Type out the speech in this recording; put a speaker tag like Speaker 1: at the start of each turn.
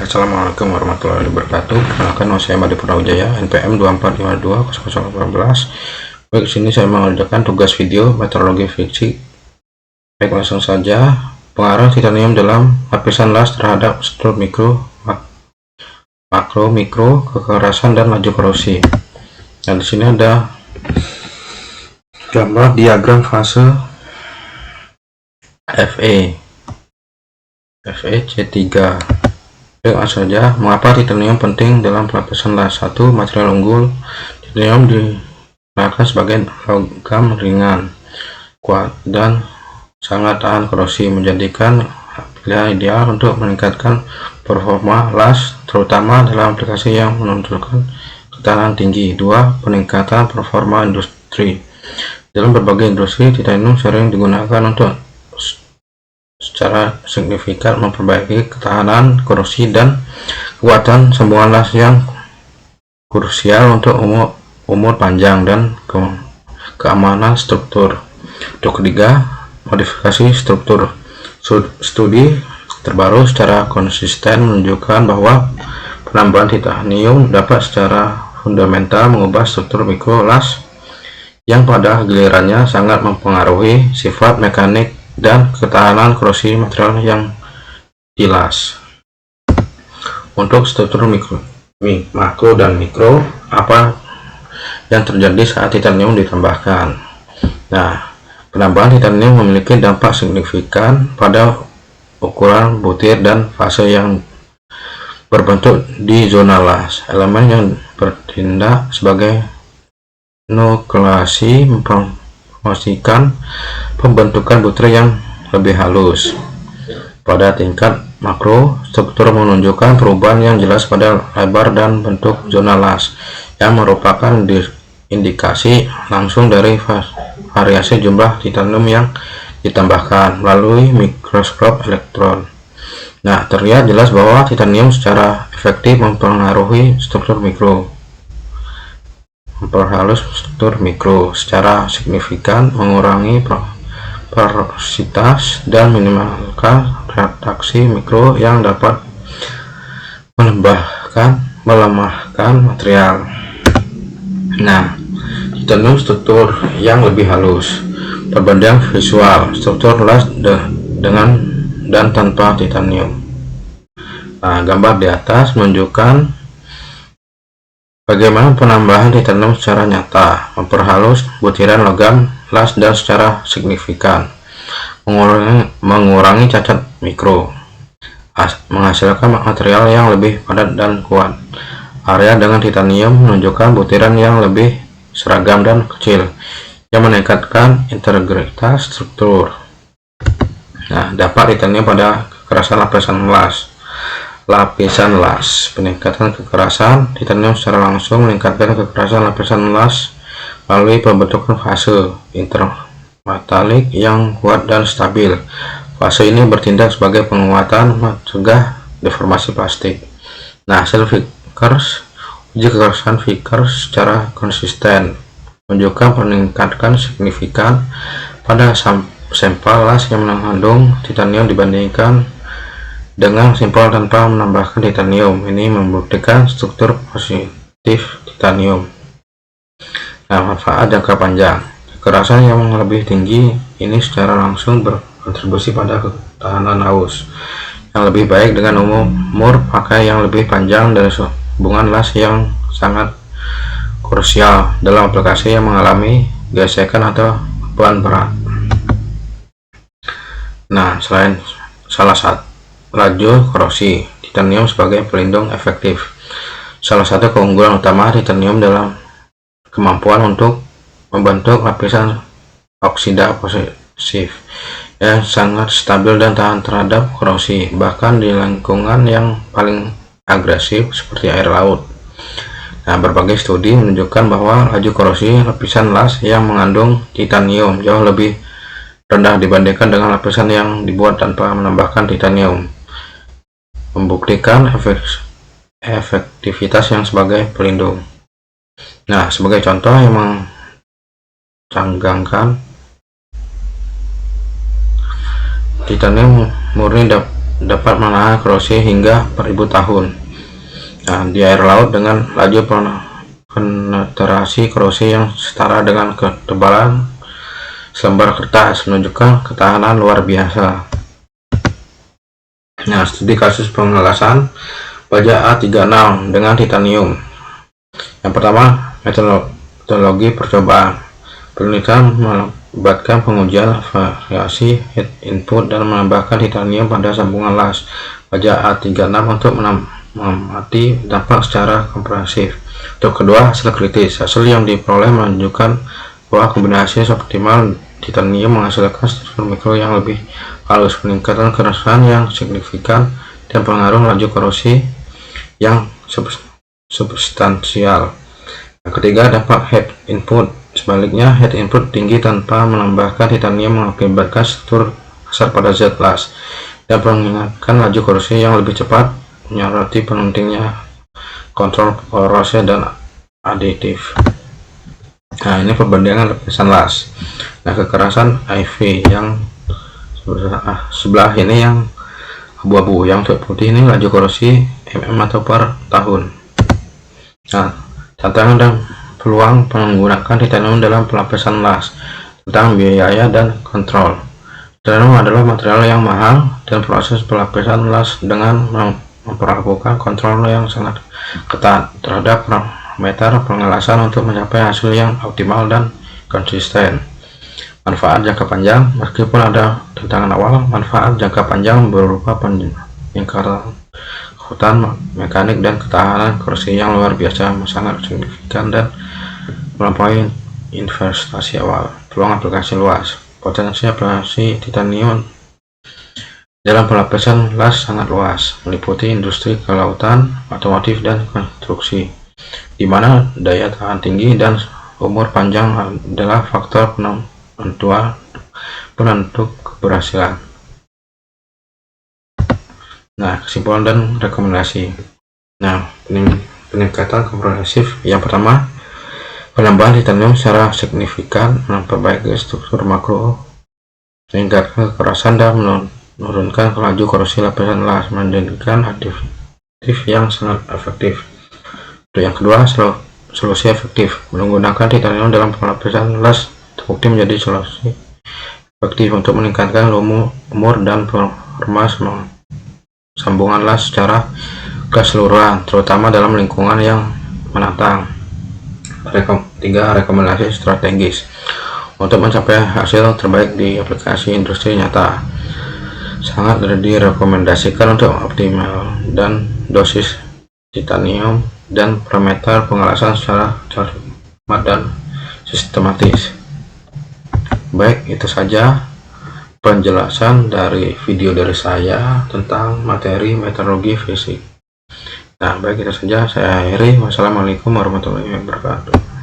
Speaker 1: Assalamualaikum warahmatullahi wabarakatuh. Perkenalkan, nama saya Madi Purnawijaya, NPM 24520000. Baik, sini saya mengerjakan tugas video meteorologi fiksi. Baik, langsung saja. Pengaruh titanium dalam lapisan las terhadap struktur mikro, makro, mikro, kekerasan dan laju korosi. Nah, di sini ada gambar diagram fase FE C3. Langsung saja, mengapa titanium penting dalam lapisan las? 1. Material unggul. Titanium digunakan sebagai logam ringan, kuat, dan sangat tahan korosi, menjadikan pilihan ideal untuk meningkatkan performa las, terutama dalam aplikasi yang menuntutkan ketahanan tinggi. 2. Peningkatan performa industri. Dalam berbagai industri, titanium sering digunakan untuk secara signifikan memperbaiki ketahanan korosi dan kekuatan sambungan las yang krusial untuk umur panjang dan keamanan struktur. Untuk ketiga, modifikasi struktur. Studi terbaru secara konsisten menunjukkan bahwa penambahan titanium dapat secara fundamental mengubah struktur mikro las yang pada gilirannya sangat mempengaruhi sifat mekanik dan ketahanan korosi material yang dilas. Untuk struktur makro dan mikro, apa yang terjadi saat titanium ditambahkan? Nah, penambahan titanium memiliki dampak signifikan pada ukuran butir dan fase yang berbentuk di zona las. Elemen yang bertindak sebagai nukleasi mempromosikan pembentukan butir yang lebih halus. Pada tingkat makro, struktur menunjukkan perubahan yang jelas pada lebar dan bentuk zona las, yang merupakan indikasi langsung dari variasi jumlah titanium yang ditambahkan melalui mikroskop elektron. Nah, terlihat jelas bahwa titanium secara efektif mempengaruhi struktur mikro, memperhalus struktur mikro secara signifikan, mengurangi porositas dan minimalkan reaksi mikro yang dapat melemahkan material. Nah, titanium struktur yang lebih halus. Perbandingan visual struktur las dengan dan tanpa titanium. Nah, gambar di atas menunjukkan bagaimana penambahan titanium secara nyata memperhalus butiran logam las dan secara signifikan mengurangi cacat mikro, menghasilkan material yang lebih padat dan kuat. Area dengan titanium menunjukkan butiran yang lebih seragam dan kecil, yang meningkatkan integritas struktur. Nah, dampak titanium pada kekerasan lapisan las. Peningkatan kekerasan titanium secara langsung meningkatkan kekerasan lapisan las melalui pembentukan fase intermetalik yang kuat dan stabil. Fase ini bertindak sebagai penguatan mencegah deformasi plastik. Nah, uji kekerasan Vickers secara konsisten menunjukkan peningkatan signifikan pada sampel las yang mengandung titanium dibandingkan dengan sampel tanpa menambahkan titanium. Ini membuktikan struktur positif titanium. Nah, manfaat jangka panjang. Kekerasan yang lebih tinggi ini secara langsung berkontribusi pada ketahanan haus yang lebih baik dengan umur pakai yang lebih panjang dan hubungan las yang sangat krusial dalam aplikasi yang mengalami gesekan atau beban berat. Nah, salah satu laju korosi titanium sebagai pelindung efektif. Salah satu keunggulan utama titanium dalam kemampuan untuk membentuk lapisan oksida posesif yang sangat stabil dan tahan terhadap korosi, bahkan di lingkungan yang paling agresif seperti air laut. Nah, berbagai studi menunjukkan bahwa laju korosi lapisan las yang mengandung titanium jauh lebih rendah dibandingkan dengan lapisan yang dibuat tanpa menambahkan titanium, membuktikan efektivitas yang sebagai pelindung. Nah, sebagai contoh yang mencanggangkan, titanium murni dapat menahan korosi hingga 1000 tahun. Nah, di air laut dengan laju penetrasi korosi yang setara dengan ketebalan selembar kertas menunjukkan ketahanan luar biasa. Nah, studi kasus pengelasan baja A36 dengan titanium. Yang pertama, metodologi percobaan. Penelitian melibatkan pengujian variasi heat input dan menambahkan titanium pada sambungan las baja A36 untuk mengamati dampak secara komprehensif. Untuk kedua, hasil kritis. Hasil yang diperoleh menunjukkan bahwa kombinasi optimal titanium menghasilkan struktur mikro yang lebih halus, peningkatan kerasan yang signifikan, dan pengaruh laju korosi yang substansial. Yang ketiga, dampak heat input. Sebaliknya, heat input tinggi tanpa menambahkan titanium mengakibatkan struktur kasar pada zat las dan mengingatkan laju korosi yang lebih cepat, menyoroti pentingnya kontrol korosi dan aditif. Nah, ini perbandingan lapisan las. Nah, kekerasan IV yang sebelah ini yang abu-abu, yang putih ini laju korosi mm atau per tahun. Nah, tantangan dan peluang menggunakan titanium dalam pelapisan las, tentang biaya dan kontrol. Titanium adalah material yang mahal dan proses pelapisan las dengan memperlakukan kontrol yang sangat ketat terhadap parameter pengelasan untuk mencapai hasil yang optimal dan konsisten. Manfaat jangka panjang. Meskipun ada tantangan awal, manfaat jangka panjang berupa peningkatan kekuatan mekanik dan ketahanan korosi yang luar biasa, sangat signifikan dan melampaui investasi awal. Peluang aplikasi luas. Potensi aplikasi titanium dalam pelapisan las sangat luas, meliputi industri kelautan, otomotif, dan konstruksi, di mana daya tahan tinggi dan umur panjang adalah faktor penentu keberhasilan. Nah, kesimpulan dan rekomendasi. Nah, peningkatan komprehensif. Yang pertama, penambahan titanium secara signifikan memperbaiki struktur makro, meningkatkan kekerasan, dan menurunkan laju korosi lapisan las, menjadikan aditif yang sangat efektif. Untuk yang kedua, solusi efektif. Menggunakan titanium dalam pelapisan las terbukti menjadi solusi efektif untuk meningkatkan umur dan performa sambungan las secara keseluruhan, terutama dalam lingkungan yang menantang. Tiga, rekomendasi strategis untuk mencapai hasil terbaik di aplikasi industri nyata. Sangat direkomendasikan untuk optimal dan dosis titanium dan parameter pengelasan secara cermat dan sistematis. Baik, itu saja penjelasan dari video dari saya tentang materi meteorologi fisik. Nah, baik, itu saja saya akhiri. Wassalamualaikum warahmatullahi wabarakatuh.